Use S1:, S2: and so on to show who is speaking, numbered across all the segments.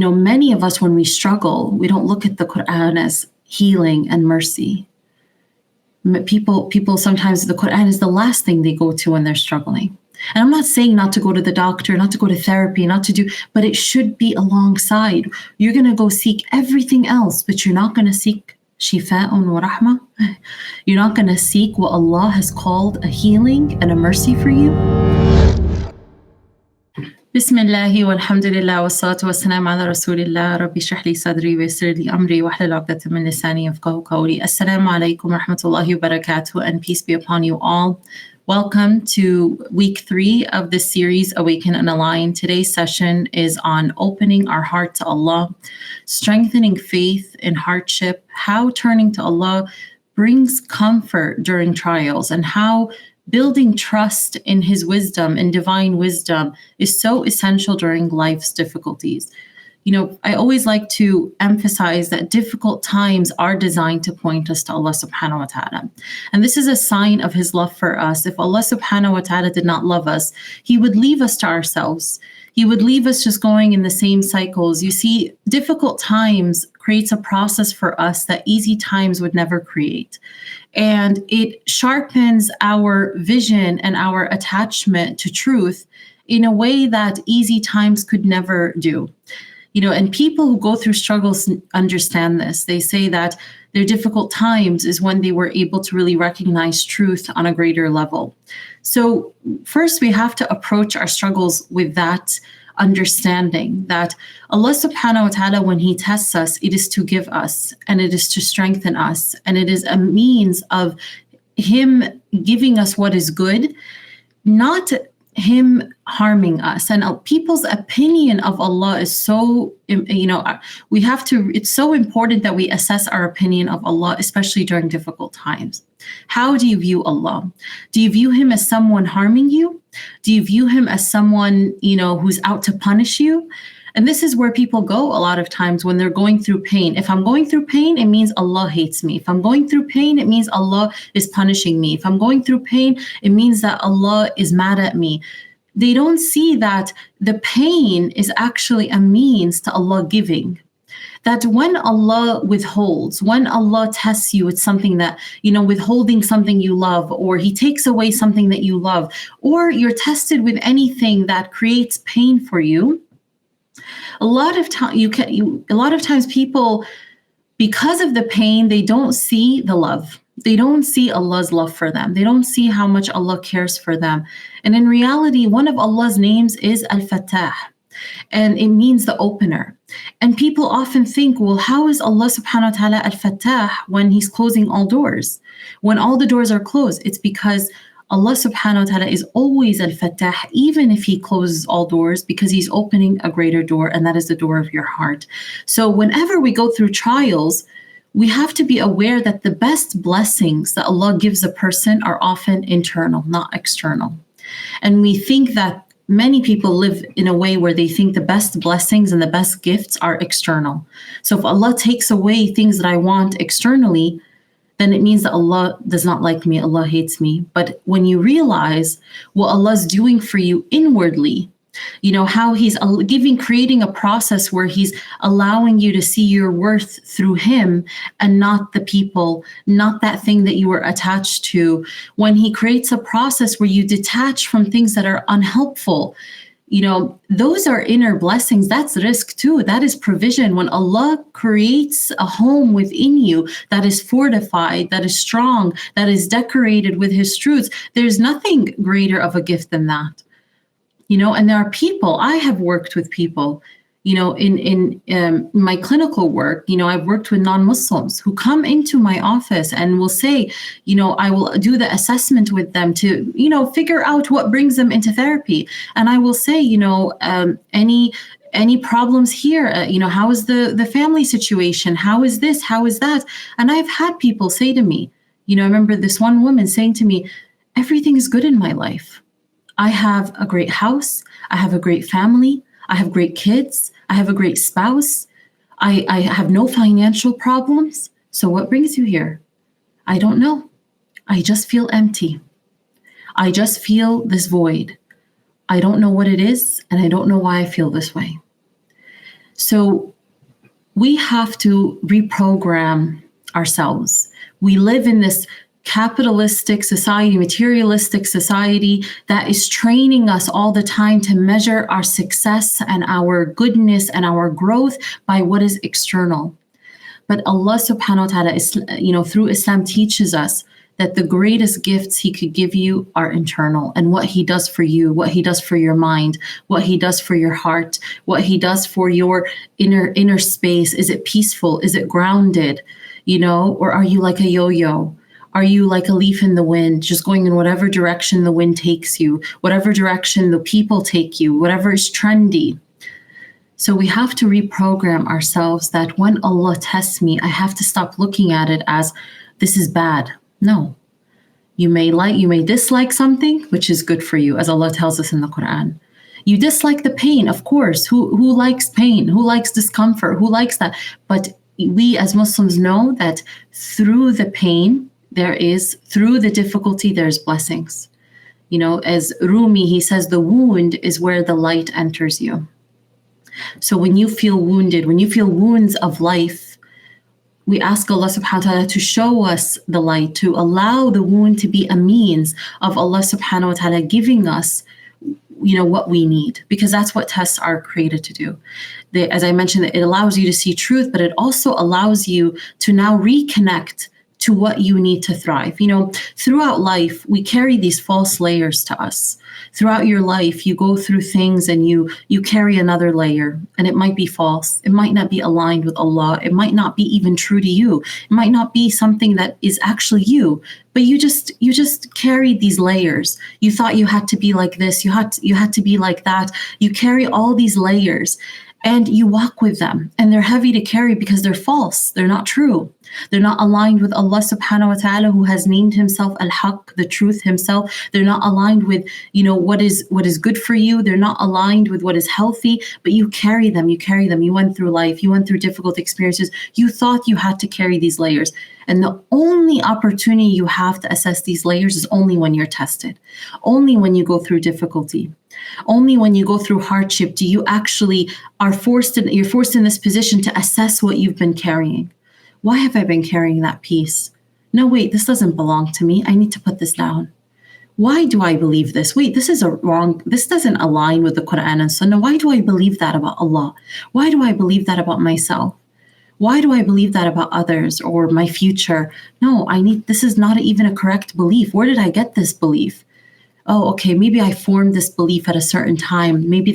S1: many of us, when we struggle, we don't look at the Quran as healing and mercy. People sometimes, the Quran is the last thing they go to when they're struggling. And I'm not saying not to go to the doctor, not to go to therapy, but it should be alongside. You're going to go seek everything else, but you're not going to seek shifa'un wa rahmah. You're not going to seek what Allah has called a healing and a mercy for you. Bismillahi walhamdulillah wassalatu wassalamu ala rasulillah rabbi shrah li sadri wa yassir li amri wahlul 'uqdatan min lisani yafqahu qawli. Assalamu alaikum wa rahmatullahi wa barakatuh, and peace be upon you all. Welcome to week 3 of this series, Awaken and Align. Today's session is on opening our heart to Allah, strengthening faith in hardship, how turning to Allah brings comfort during trials, and how building trust in His wisdom and divine wisdom is so essential during life's difficulties. I always like to emphasize that difficult times are designed to point us to Allah subhanahu wa ta'ala. And this is a sign of His love for us. If Allah subhanahu wa ta'ala did not love us, He would leave us to ourselves. He would leave us just going in the same cycles. You see, difficult times creates a process for us that easy times would never create. And it sharpens our vision and our attachment to truth in a way that easy times could never do. And people who go through struggles understand this. They say that their difficult times is when they were able to really recognize truth on a greater level. So first, we have to approach our struggles with that understanding that Allah subhanahu wa ta'ala, when He tests us, it is to give us, and it is to strengthen us, and it is a means of Him giving us what is good, not Him harming us. And people's opinion of Allah is so, it's so important that we assess our opinion of Allah, especially during difficult times. How do you view Allah? Do you view Him as someone harming you? Do you view Him as someone, who's out to punish you? And this is where people go a lot of times when they're going through pain. If I'm going through pain, it means Allah hates me. If I'm going through pain, it means Allah is punishing me. If I'm going through pain, it means that Allah is mad at me. They don't see that the pain is actually a means to Allah giving. That when Allah withholds, when Allah tests you with something that, withholding something you love, or He takes away something that you love, or you're tested with anything that creates pain for you, a lot of times people, because of the pain, they don't see the love. They don't see Allah's love for them. They don't see how much Allah cares for them. And in reality, one of Allah's names is Al-Fattah, and it means the opener. And people often think, well, how is Allah subhanahu wa ta'ala Al-Fattah when He's closing all doors? When all the doors are closed, it's because Allah subhanahu wa ta'ala is always Al-Fattah, even if He closes all doors, because He's opening a greater door, and that is the door of your heart. So whenever we go through trials, we have to be aware that the best blessings that Allah gives a person are often internal, not external. And we think that many people live in a way where they think the best blessings and the best gifts are external. So if Allah takes away things that I want externally, then it means that Allah does not like me, Allah hates me. But when you realize what Allah's doing for you inwardly, how He's creating a process where He's allowing you to see your worth through Him and not the people, not that thing that you were attached to. When He creates a process where you detach from things that are unhelpful, those are inner blessings. That's risk too. That is provision. When Allah creates a home within you that is fortified, that is strong, that is decorated with His truths, there's nothing greater of a gift than that. And there are people, I have worked with people, in my clinical work, I've worked with non-Muslims who come into my office and will say, I will do the assessment with them to, figure out what brings them into therapy. And I will say, any problems here? How is the family situation? How is this? How is that? And I've had people say to me, I remember this one woman saying to me, everything is good in my life. I have a great house. I have a great family. I have great kids. I have a great spouse. I have no financial problems. So what brings you here? I don't know. I just feel empty. I just feel this void. I don't know what it is, and I don't know why I feel this way. So we have to reprogram ourselves. We live in this capitalistic society, materialistic society that is training us all the time to measure our success and our goodness and our growth by what is external. But Allah subhanahu wa ta'ala is, through Islam teaches us that the greatest gifts He could give you are internal, and what He does for you, what He does for your mind, what He does for your heart, what He does for your inner space. Is it peaceful? Is it grounded? Or are you like a yo-yo? Are you like a leaf in the wind, just going in whatever direction the wind takes you, whatever direction the people take you, whatever is trendy? So we have to reprogram ourselves that when Allah tests me, I have to stop looking at it as this is bad. No. You may dislike something, which is good for you, as Allah tells us in the Quran. You dislike the pain, of course. Who likes pain? Who likes discomfort? Who likes that? But we as Muslims know that through the pain, through the difficulty, there's blessings. As Rumi, he says, the wound is where the light enters you. So when you feel wounded, when you feel wounds of life, we ask Allah subhanahu wa ta'ala to show us the light, to allow the wound to be a means of Allah subhanahu wa ta'ala giving us what we need, because that's what tests are created to do. As I mentioned, it allows you to see truth, but it also allows you to now reconnect to what you need to thrive. Throughout life, we carry these false layers to us. Throughout your life, you go through things and you carry another layer, and it might be false. It might not be aligned with Allah. It might not be even true to you. It might not be something that is actually you, but you just carried these layers. You thought you had to be like this. You had to be like that. You carry all these layers and you walk with them, and they're heavy to carry because they're false. They're not true. They're not aligned with Allah subhanahu wa ta'ala, who has named Himself Al-Haq, the truth Himself. They're not aligned with, what is good for you. They're not aligned with what is healthy, but you carry them. You went through life. You went through difficult experiences. You thought you had to carry these layers. And the only opportunity you have to assess these layers is only when you're tested. Only when you go through difficulty. Only when you go through hardship do you actually you're forced in this position to assess what you've been carrying. Why have I been carrying that peace? No, wait, this doesn't belong to me. I need to put this down. Why do I believe this? Wait, this doesn't align with the Quran and Sunnah. Why do I believe that about Allah? Why do I believe that about myself? Why do I believe that about others or my future? No, this is not even a correct belief. Where did I get this belief? Oh, okay, maybe I formed this belief at a certain time. Maybe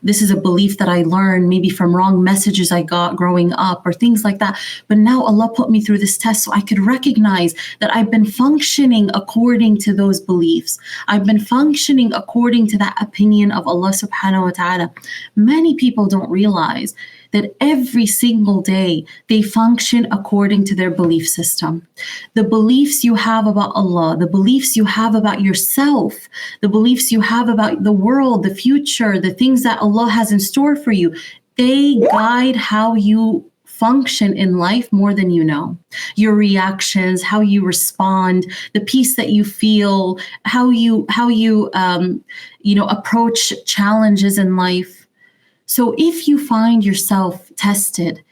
S1: this is a belief that I learned maybe from wrong messages I got growing up or things like that. But now Allah put me through this test so I could recognize that I've been functioning according to those beliefs. I've been functioning according to that opinion of Allah subhanahu wa ta'ala. Many people don't realize that every single day they function according to their belief system. The beliefs you have about Allah, the beliefs you have about yourself, the beliefs you have about the world, the future, the things that Allah has in store for you, they guide how you function in life more than you know. Your reactions, how you respond, the peace that you feel, how you approach challenges in life. So if you find yourself tested,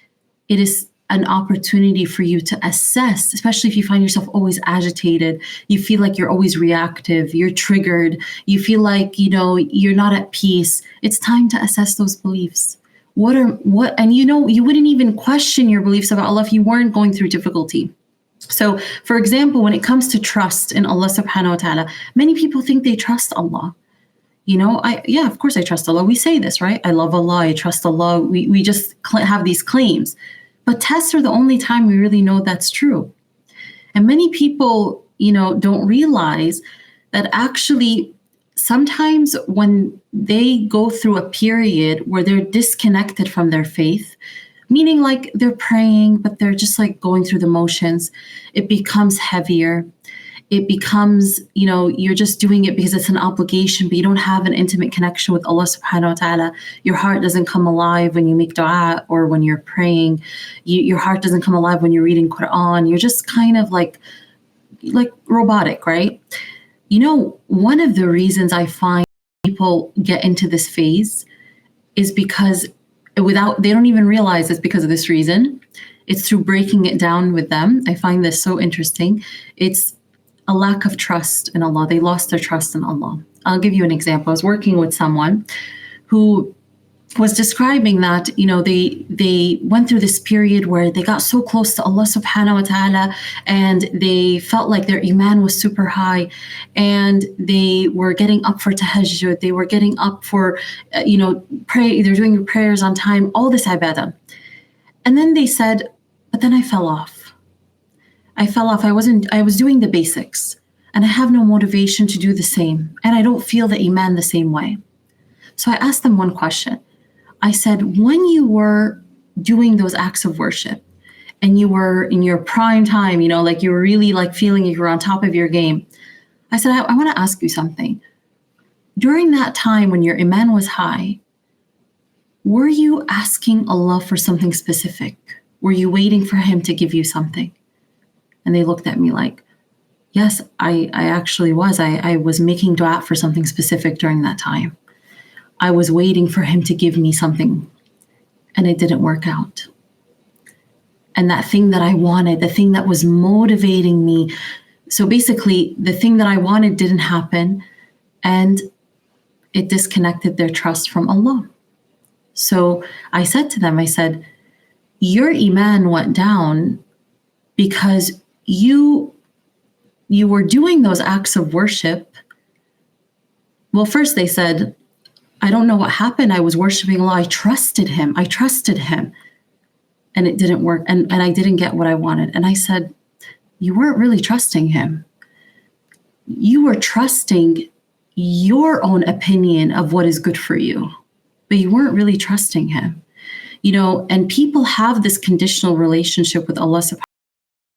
S1: it is an opportunity for you to assess, especially if you find yourself always agitated, you feel like you're always reactive, you're triggered, you feel like, you're not at peace. It's time to assess those beliefs. You wouldn't even question your beliefs about Allah if you weren't going through difficulty. So, for example, when it comes to trust in Allah subhanahu wa ta'ala, many people think they trust Allah. Of course I trust Allah. We say this, right? I love Allah. I trust Allah. We just have these claims. But tests are the only time we really know that's true. And many people, don't realize that actually sometimes when they go through a period where they're disconnected from their faith, meaning like they're praying, but they're just like going through the motions, it becomes heavier. It becomes, you're just doing it because it's an obligation, but you don't have an intimate connection with Allah subhanahu wa ta'ala. Your heart doesn't come alive when you make dua or when you're praying. Your heart doesn't come alive when you're reading Quran. You're just kind of like robotic, right? One of the reasons I find people get into this phase is because they don't even realize it's because of this reason. It's through breaking it down with them. I find this so interesting. It's a lack of trust in Allah. They lost their trust in Allah. I'll give you an example. I was working with someone who was describing that, they went through this period where they got so close to Allah subhanahu wa ta'ala, and they felt like their iman was super high, and they were getting up for tahajjud, they were getting up for, pray, they're doing prayers on time, all this ibadah. And then they said, but then I fell off. I was doing the basics, and I have no motivation to do the same, and I don't feel the iman the same way. So I asked them one question. I said, when you were doing those acts of worship and you were in your prime time, like you were really like feeling you were on top of your game, I said, I want to ask you something. During that time when your iman was high, were you asking Allah for something specific? Were you waiting for him to give you something? And they looked at me like, yes, I actually was. I was making dua for something specific during that time. I was waiting for him to give me something, and it didn't work out. And that thing that I wanted, the thing that was motivating me, so basically the thing that I wanted didn't happen, and it disconnected their trust from Allah. So I said to them, your iman went down because you were doing those acts of worship. Well, first they said, I don't know what happened. I was worshiping Allah. I trusted him. And it didn't work. And I didn't get what I wanted. And I said, you weren't really trusting him. You were trusting your own opinion of what is good for you, but you weren't really trusting him. And people have this conditional relationship with Allah subhanahu wa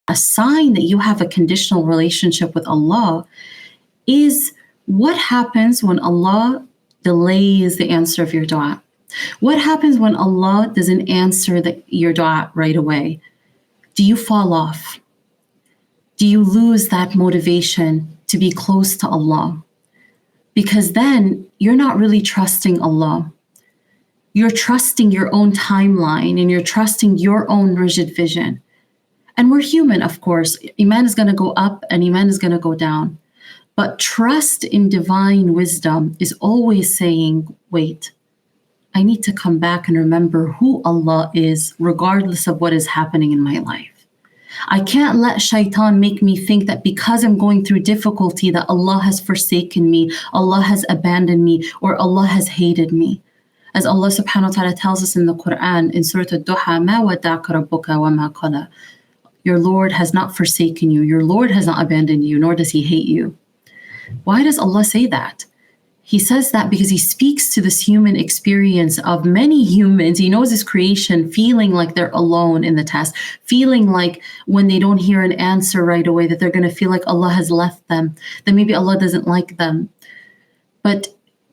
S1: ta'ala. A sign that you have a conditional relationship with Allah is what happens when Allah delays the answer of your dua. What happens when Allah doesn't answer your dua right away? Do you fall off? Do you lose that motivation to be close to Allah? Because then you're not really trusting Allah. You're trusting your own timeline, and you're trusting your own rigid vision. And we're human, of course. Iman is going to go up and iman is going to go down. But trust in divine wisdom is always saying, wait, I need to come back and remember who Allah is, regardless of what is happening in my life. I can't let shaitan make me think that because I'm going through difficulty that Allah has forsaken me, Allah has abandoned me, or Allah has hated me. As Allah subhanahu wa ta'ala tells us in the Quran, in Surah Ad-Duha, مَا وَدَّعَكَ رَبُّكَ وَمَا قَلَى. Your Lord has not forsaken you. Your Lord has not abandoned you, nor does he hate you. Why does Allah say that? He says that because he speaks to this human experience of many humans. He knows his creation feeling like they're alone in the test, feeling like when they don't hear an answer right away that they're going to feel like Allah has left them, that maybe Allah doesn't like them. But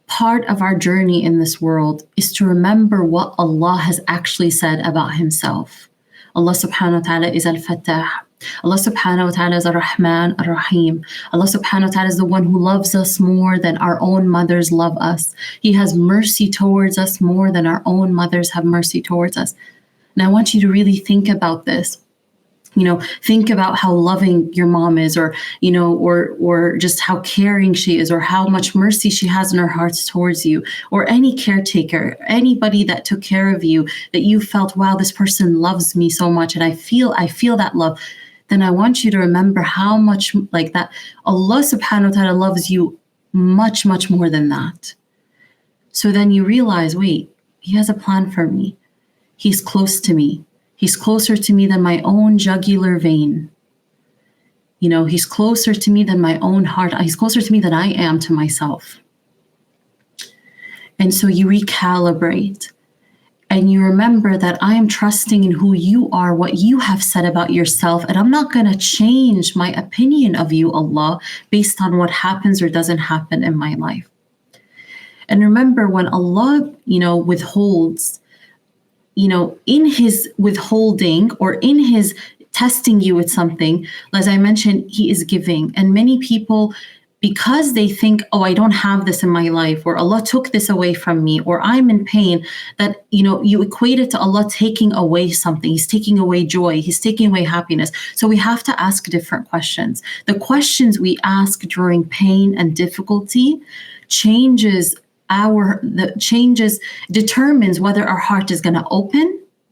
S1: part of our journey in this world is to remember what Allah has actually said about himself. Allah subhanahu wa ta'ala is Al-Fattah. Allah subhanahu wa ta'ala is Ar-Rahman, Ar-Rahim. Allah subhanahu wa ta'ala is the one who loves us more than our own mothers love us. He has mercy towards us more than our own mothers have mercy towards us. And I want you to really think about this. Think about how loving your mom is, or just how caring she is, or how much mercy she has in her heart towards you, or any caretaker, anybody that took care of you, that you felt, wow, this person loves me so much, and I feel that love. Then I want you to remember how much like that Allah subhanahu wa ta'ala loves you much, much more than that. So then you realize, wait, he has a plan for me. He's close to me. He's closer to me than my own jugular vein. He's closer to me than my own heart. He's closer to me than I am to myself. And so you recalibrate and you remember that I am trusting in who you are, what you have said about yourself, and I'm not going to change my opinion of you, Allah, based on what happens or doesn't happen in my life. And remember, when Allah, withholds, in his withholding or in his testing you with something, as I mentioned, he is giving. And many people, because they think, oh, I don't have this in my life, or Allah took this away from me, or I'm in pain, that, you equate it to Allah taking away something. He's taking away joy. He's taking away happiness. So we have to ask different questions. The questions we ask during pain and difficulty determines whether our heart is going to open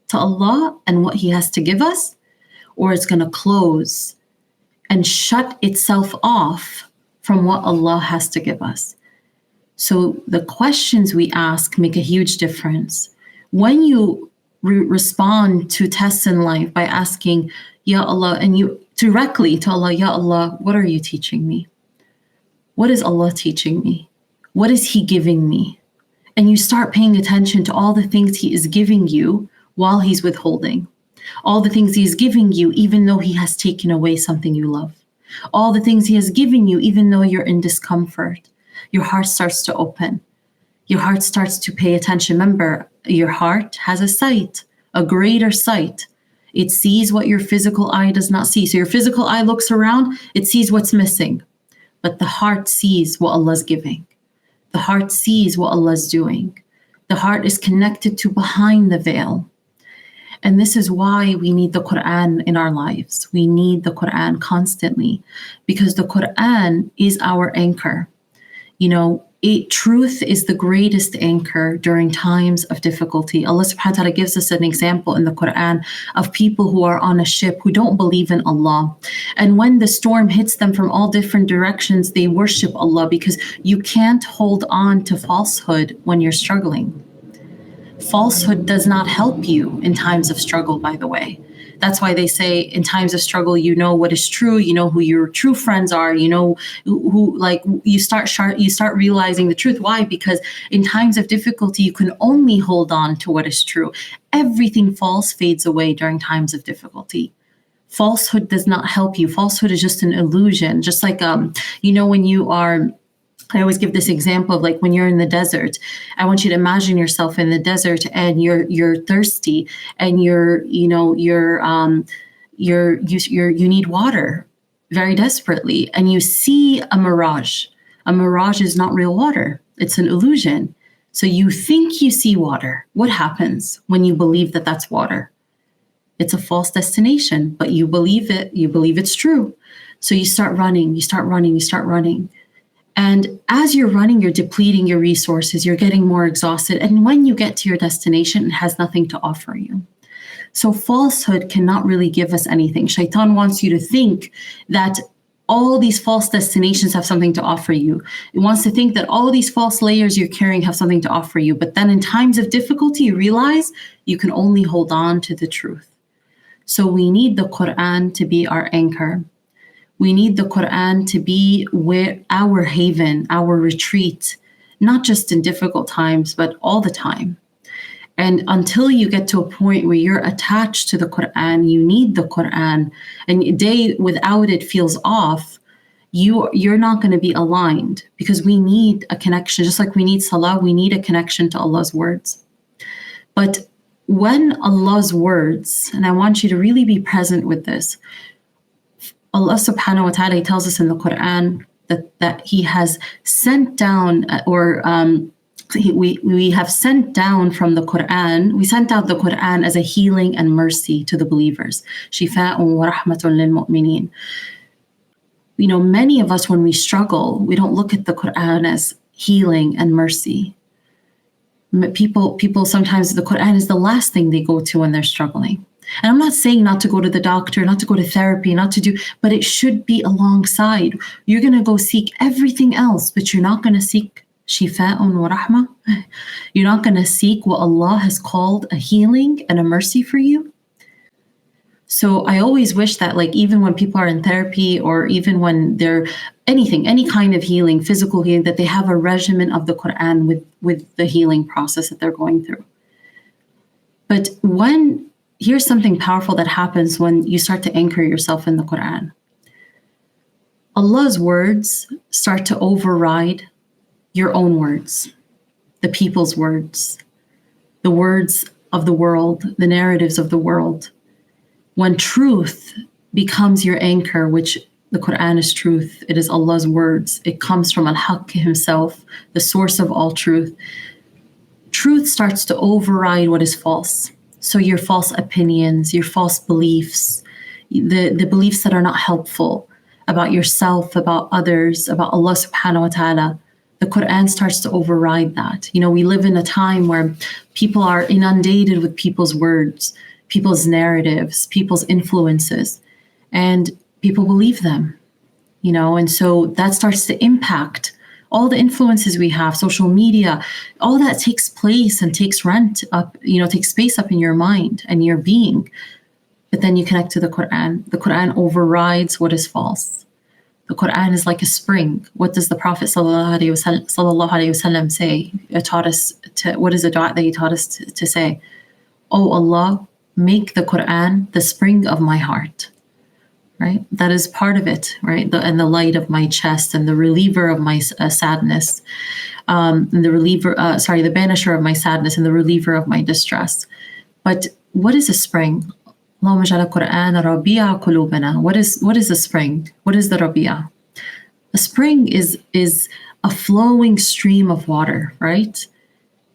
S1: to Allah and what He has to give us, or it's going to close and shut itself off from what Allah has to give us. So the questions we ask make a huge difference. When you respond to tests in life by asking, Ya Allah, and you directly to Allah, Ya Allah, what are you teaching me? What is Allah teaching me? What is He giving me? And you start paying attention to all the things He is giving you while He's withholding. All the things He is giving you, even though He has taken away something you love. All the things He has given you, even though you're in discomfort. Your heart starts to open. Your heart starts to pay attention. Remember, your heart has a sight, a greater sight. It sees what your physical eye does not see. So your physical eye looks around, it sees what's missing. But the heart sees what Allah's giving. The heart sees what Allah's doing. The heart is connected to behind the veil. And this is why we need the Quran in our lives. We need the Quran constantly, because the Quran is our anchor. Truth is the greatest anchor during times of difficulty. Allah subhanahu wa ta'ala gives us an example in the Quran of people who are on a ship who don't believe in Allah. And when the storm hits them from all different directions, they worship Allah, because you can't hold on to falsehood when you're struggling. Falsehood does not help you in times of struggle, by the way. That's why they say in times of struggle, you know what is true, you know who your true friends are, you know who you start realizing the truth. Why? Because in times of difficulty, you can only hold on to what is true. Everything false fades away during times of difficulty. Falsehood does not help you. Falsehood is just an illusion. Just like, when you are, I always give this example of like when you're in the desert. I want you to imagine yourself in the desert and you're thirsty and you need water very desperately, and you see a mirage. A mirage is not real water. It's an illusion. So you think you see water. What happens when you believe that that's water? It's a false destination, but you believe it. You believe it's true. So you start running. And as you're running, you're depleting your resources, you're getting more exhausted. And when you get to your destination, it has nothing to offer you. So falsehood cannot really give us anything. Shaitan wants you to think that all these false destinations have something to offer you. It wants to think that all these false layers you're carrying have something to offer you. But then in times of difficulty, you realize you can only hold on to the truth. So we need the Quran to be our anchor. We need the Quran to be our haven, our retreat, not just in difficult times, but all the time. And until you get to a point where you're attached to the Quran, you need the Quran, and a day without it feels off, you're not going to be aligned, because we need a connection. Just like we need salah, we need a connection to Allah's words. But when Allah's words, and I want you to really be present with this, Allah subhanahu wa ta'ala tells us in the Quran that He has sent down, we have sent down from the Quran, we sent out the Quran as a healing and mercy to the believers. Shifa'un wa rahmatun lil mu'mineen. Many of us, when we struggle, we don't look at the Quran as healing and mercy. People sometimes, the Quran is the last thing they go to when they're struggling. And I'm not saying not to go to the doctor, not to go to therapy, but it should be alongside. You're going to go seek everything else, but you're not going to seek shifa'un wa rahmah. You're not going to seek what Allah has called a healing and a mercy for you. So I always wish that, like, even when people are in therapy, or even when they're any kind of healing, physical healing, that they have a regimen of the Quran with the healing process that they're going through. But here's something powerful that happens when you start to anchor yourself in the Quran. Allah's words start to override your own words, the people's words, the words of the world, the narratives of the world. When truth becomes your anchor, which The Quran is truth. It is Allah's words. It comes from Al-Haq himself, the source of all truth. Truth starts to override what is false. So your false opinions, your false beliefs, the beliefs that are not helpful about yourself, about others, about Allah subhanahu wa ta'ala, the Quran starts to override that. We live in a time where people are inundated with people's words, people's narratives, people's influences, and people believe them, and so that starts to impact all the influences we have, social media, all that takes place and takes rent up, takes space up in your mind and your being. But then you connect to the Quran. The Quran overrides what is false. The Quran is like a spring. What does the Prophet sallallahu alaihi wasallam say? What is the dua that he taught us to say? Oh Allah, make the Quran the spring of my heart. Right? That is part of it, right? And the light of my chest and the reliever of my sadness, and the banisher of my sadness and the reliever of my distress. But what is a spring? Allahumma ja'al Qur'an rabi'a qulubana. What is a spring? What is the rabi'a? A spring is a flowing stream of water, right?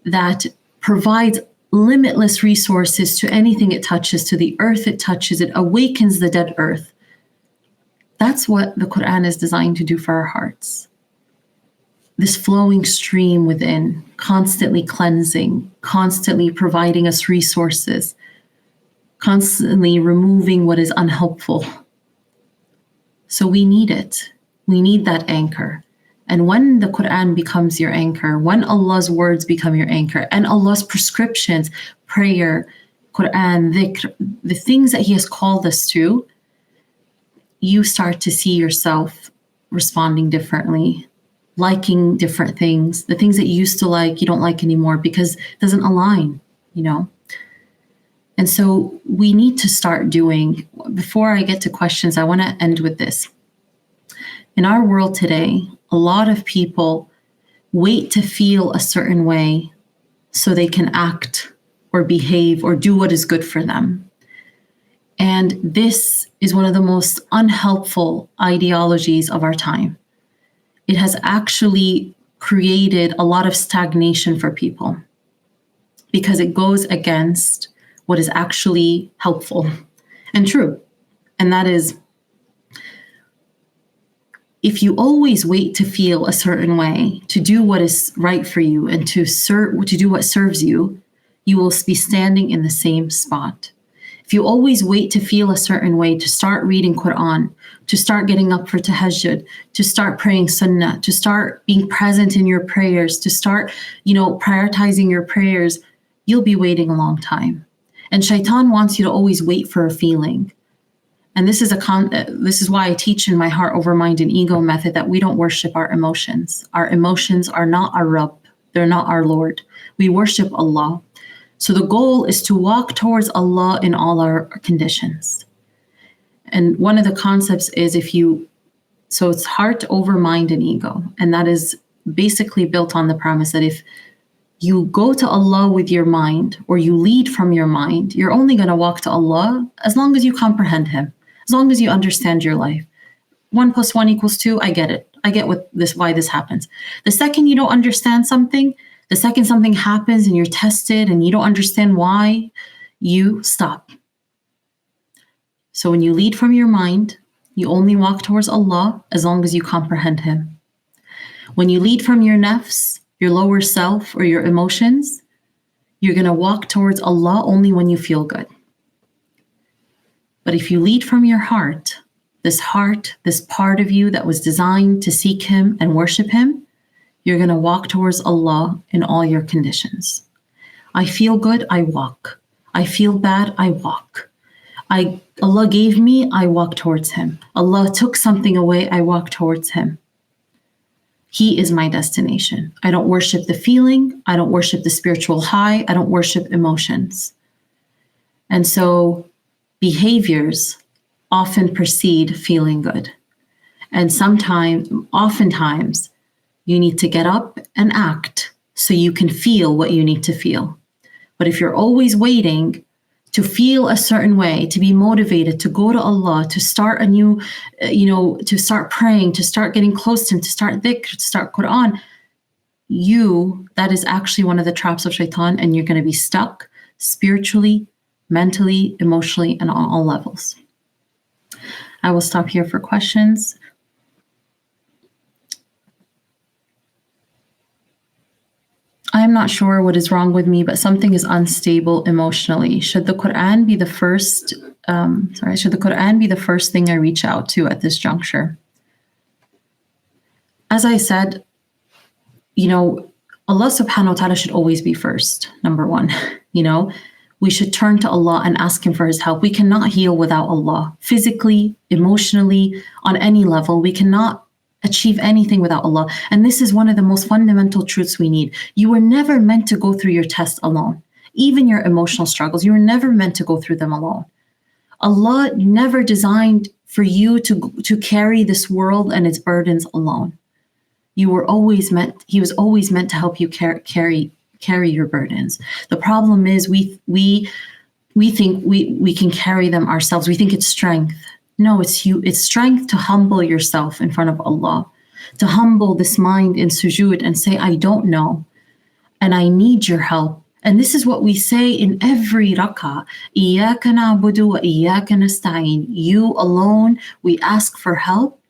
S1: That provides limitless resources to anything it touches, to the earth it touches. It awakens the dead earth. That's what the Quran is designed to do for our hearts. This flowing stream within, constantly cleansing, constantly providing us resources, constantly removing what is unhelpful. So we need it. We need that anchor. And when the Quran becomes your anchor, when Allah's words become your anchor, and Allah's prescriptions, prayer, Quran, dhikr, the things that He has called us to, you start to see yourself responding differently, liking different things. The things that you used to like, you don't like anymore because it doesn't align, And so we need to start doing, before I get to questions, I want to end with this. In our world today, a lot of people wait to feel a certain way so they can act or behave or do what is good for them. And this is one of the most unhelpful ideologies of our time. It has actually created a lot of stagnation for people because it goes against what is actually helpful and true. And that is, if you always wait to feel a certain way, to do what is right for you and to do what serves you, you will be standing in the same spot. If you always wait to feel a certain way, to start reading Quran, to start getting up for tahajjud, to start praying sunnah, to start being present in your prayers, to start, prioritizing your prayers, you'll be waiting a long time. And shaitan wants you to always wait for a feeling. And this is why I teach in my heart over mind and ego method that we don't worship our emotions. Our emotions are not our Rabb. They're not our Lord. We worship Allah. So the goal is to walk towards Allah in all our conditions. And one of the concepts is so it's heart over mind and ego. And that is basically built on the premise that if you go to Allah with your mind or you lead from your mind, you're only going to walk to Allah as long as you comprehend Him, as long as you understand your life. 1 + 1 = 2, I get it. I get why this happens. The second you don't understand something, the second something happens and you're tested and you don't understand why, you stop. So when you lead from your mind, you only walk towards Allah as long as you comprehend Him. When you lead from your nafs, your lower self or your emotions, you're going to walk towards Allah only when you feel good. But if you lead from your heart, this part of you that was designed to seek Him and worship Him, you're going to walk towards Allah in all your conditions. I feel good, I walk. I feel bad, I walk. Allah gave me, I walk towards Him. Allah took something away, I walk towards Him. He is my destination. I don't worship the feeling. I don't worship the spiritual high. I don't worship emotions. And so behaviors often precede feeling good. And oftentimes, you need to get up and act so you can feel what you need to feel. But if you're always waiting to feel a certain way, to be motivated, to go to Allah, to start a new, to start praying, to start getting close to Him, to start dhikr, to start Quran, that is actually one of the traps of shaitan, and you're going to be stuck spiritually, mentally, emotionally, and on all levels. I will stop here for questions. I am not sure what is wrong with me, but something is unstable emotionally. Should the Quran be the first? Should the Quran be the first thing I reach out to at this juncture? As I said, Allah subhanahu wa ta'ala should always be first, number one. We should turn to Allah and ask Him for His help. We cannot heal without Allah, physically, emotionally, on any level. We cannot achieve anything without Allah. And this is one of the most fundamental truths we need. You were never meant to go through your test alone. Even your emotional struggles, you were never meant to go through them alone. Allah never designed for you to carry this world and its burdens alone. He was always meant to help you carry your burdens. The problem is we think we can carry them ourselves. We think it's strength. No, it's strength to humble yourself in front of Allah, to humble this mind in sujood and say, I don't know, and I need your help. And this is what we say in every rak'ah. إِيَّاكَ نَعْبُدُ وَإِيَّاكَ نَسْتَعِينُ. You alone we ask for help.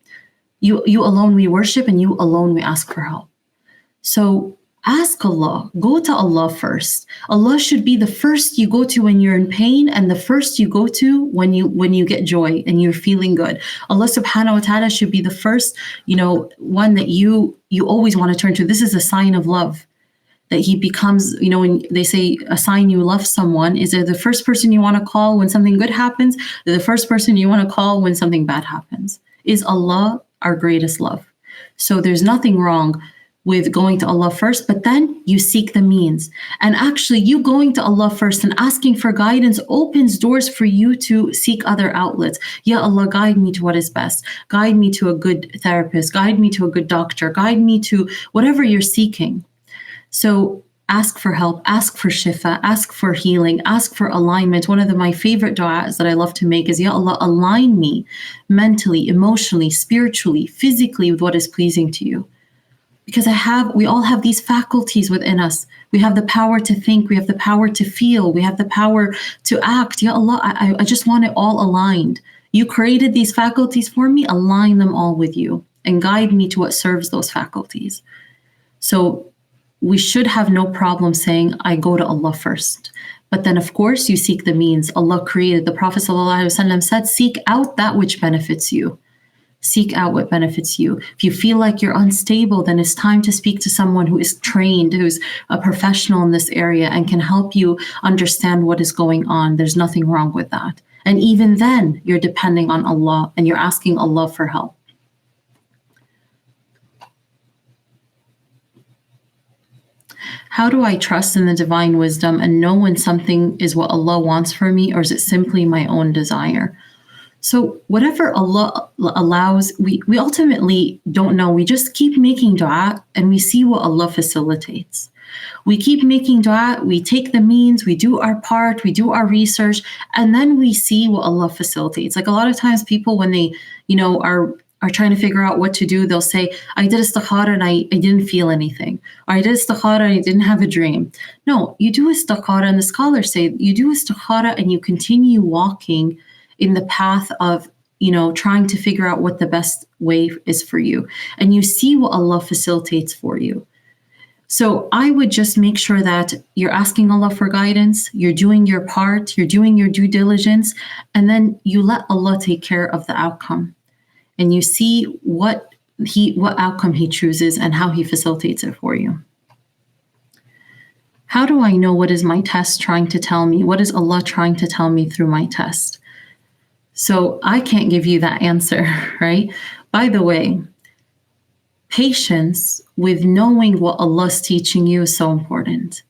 S1: You alone we worship, and you alone we ask for help. So ask Allah, go to Allah first. Allah should be the first you go to when you're in pain, and the first you go to when you get joy and you're feeling good. Allah subhanahu wa ta'ala should be the first, one that you always want to turn to. This is a sign of love, that He becomes, when they say a sign you love someone, is it the first person you want to call when something good happens, or the first person you want to call when something bad happens? Is Allah our greatest love? So there's nothing wrong with going to Allah first, but then you seek the means. And actually, you going to Allah first and asking for guidance opens doors for you to seek other outlets. Ya Allah, guide me to what is best. Guide me to a good therapist. Guide me to a good doctor. Guide me to whatever you're seeking. So ask for help, ask for shifa, ask for healing, ask for alignment. One of my favorite du'as that I love to make is, Ya Allah, align me mentally, emotionally, spiritually, physically with what is pleasing to you. Because we all have these faculties within us. We have the power to think, we have the power to feel, we have the power to act. Ya Allah, I just want it all aligned. You created these faculties for me, align them all with you and guide me to what serves those faculties. So we should have no problem saying, I go to Allah first. But then, of course, you seek the means. Allah created, the Prophet ﷺ said, seek out that which benefits you. Seek out what benefits you. If you feel like you're unstable, then it's time to speak to someone who is trained, who's a professional in this area and can help you understand what is going on. There's nothing wrong with that. And even then, you're depending on Allah and you're asking Allah for help. How do I trust in the divine wisdom and know when something is what Allah wants for me, or is it simply my own desire? So whatever Allah allows, we ultimately don't know. We just keep making dua and we see what Allah facilitates. We keep making dua, we take the means, we do our part, we do our research, and then we see what Allah facilitates. Like a lot of times people, when they, are trying to figure out what to do, they'll say, I did istikhara and I didn't feel anything. Or I did istikhara and I didn't have a dream. No, you do istikhara, and the scholars say you do istikhara and you continue walking in the path of, trying to figure out what the best way is for you. And you see what Allah facilitates for you. So I would just make sure that you're asking Allah for guidance, you're doing your part, you're doing your due diligence, and then you let Allah take care of the outcome. And you see what outcome He chooses and how He facilitates it for you. How do I know what is my test trying to tell me? What is Allah trying to tell me through my test? So I can't give you that answer, right? By the way, patience with knowing what Allah's teaching you is so important.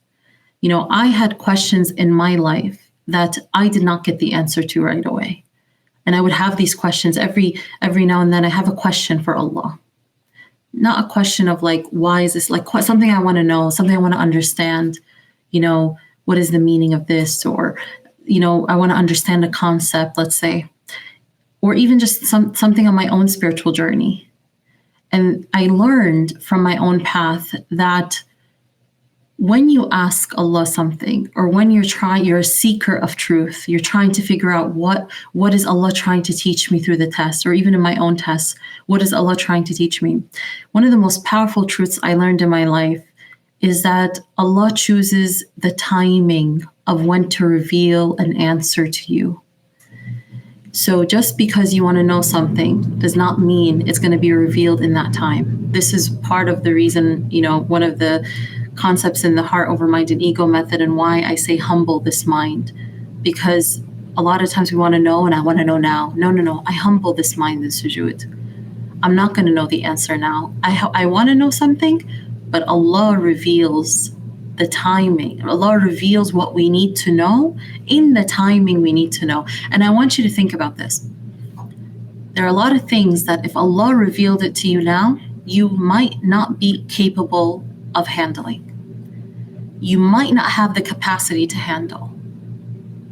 S1: I had questions in my life that I did not get the answer to right away. And I would have these questions every now and then. I have a question for Allah. Not a question of like, why is this? Like something I want to know, something I want to understand. What is the meaning of this? Or, I want to understand a concept, let's say, or even just something on my own spiritual journey. And I learned from my own path that when you ask Allah something, or when you're a seeker of truth, you're trying to figure out what is Allah trying to teach me through the test, or even in my own tests, what is Allah trying to teach me? One of the most powerful truths I learned in my life is that Allah chooses the timing of when to reveal an answer to you. So just because you want to know something does not mean it's going to be revealed in that time. This is part of the reason, one of the concepts in the heart over mind and ego method, and why I say humble this mind, because a lot of times we want to know, and I want to know now. No. I humble this mind in sujood. I'm not going to know the answer now. I want to know something, but Allah reveals the timing. Allah reveals what we need to know in the timing we need to know. And I want you to think about this. There are a lot of things that if Allah revealed it to you now, you might not be capable of handling. You might not have the capacity to handle.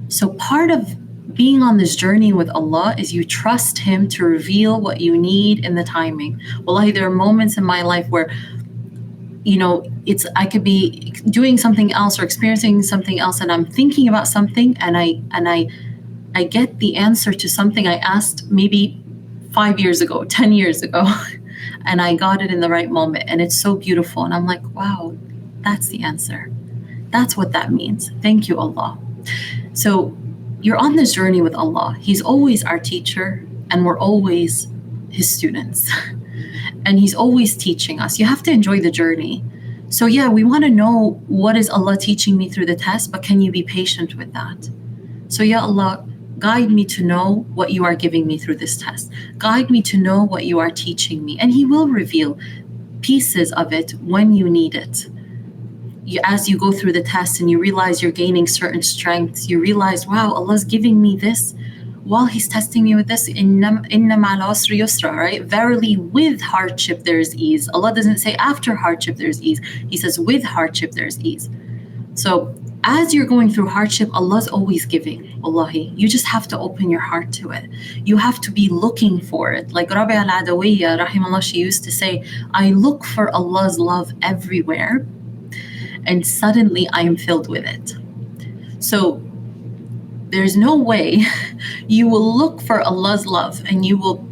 S1: So part of being on this journey with Allah is you trust Him to reveal what you need in the timing. Wallahi, there are moments in my life where I could be doing something else or experiencing something else, and I'm thinking about something, and I get the answer to something I asked maybe 5 years ago, 10 years ago, and I got it in the right moment, and it's so beautiful, and I'm like, wow, that's the answer. That's what that means. Thank you, Allah. So you're on this journey with Allah. He's always our teacher, and we're always His students. And He's always teaching us. You have to enjoy the journey. So yeah, we want to know, what is Allah teaching me through the test, but can you be patient with that? So ya Allah, guide me to know what you are giving me through this test. Guide me to know what you are teaching me. And He will reveal pieces of it when you need it. As you go through the test and you realize you're gaining certain strengths, you realize, wow, Allah's giving me this while He's testing me with this. Inna ma'al usri yusra, right? Verily, with hardship there is ease. Allah doesn't say after hardship there's ease. He says with hardship there's ease. So as you're going through hardship, Allah's always giving. Wallahi, you just have to open your heart to it. You have to be looking for it. Like Rabi al-Adawiyya, rahimallah, she used to say, I look for Allah's love everywhere, and suddenly I am filled with it. So there's no way you will look for Allah's love and you will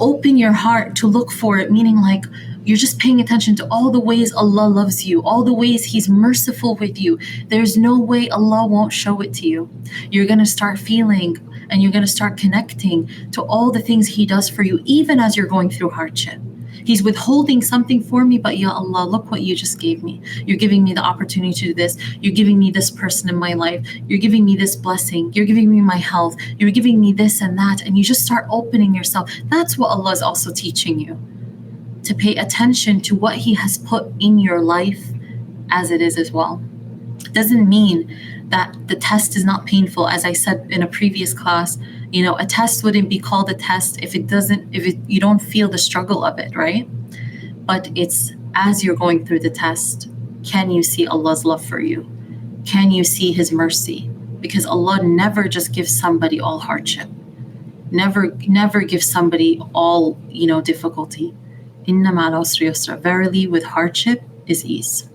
S1: open your heart to look for it, meaning like you're just paying attention to all the ways Allah loves you, all the ways He's merciful with you. There's no way Allah won't show it to you. You're going to start feeling and you're going to start connecting to all the things He does for you, even as you're going through hardship. He's withholding something for me, but ya Allah, look what you just gave me. You're giving me the opportunity to do this. You're giving me this person in my life. You're giving me this blessing. You're giving me my health. You're giving me this and that. And you just start opening yourself. That's what Allah is also teaching you, to pay attention to what He has put in your life as it is as well. It doesn't mean that the test is not painful. As I said in a previous class, a test wouldn't be called a test if you don't feel the struggle of it, right? But it's as you're going through the test, can you see Allah's love for you? Can you see His mercy? Because Allah never just gives somebody all hardship. Never gives somebody all, difficulty. Inna ma'al usri yusra. Verily, with hardship is ease.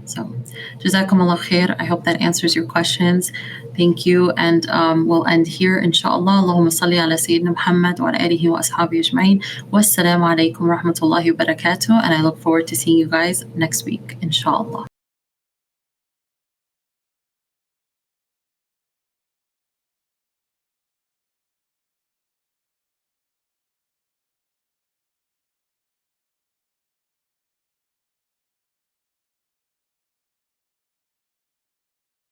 S1: So, Jazakumullah khair. I hope that answers your questions. Thank you. And we'll end here, inshallah. Allahumma salli ala Sayyidina Muhammad wa ala alihi wa ashabihi ajma'in. Wassalamu alaikum wa rahmatullahi wa barakatuh. And I look forward to seeing you guys next week, inshallah.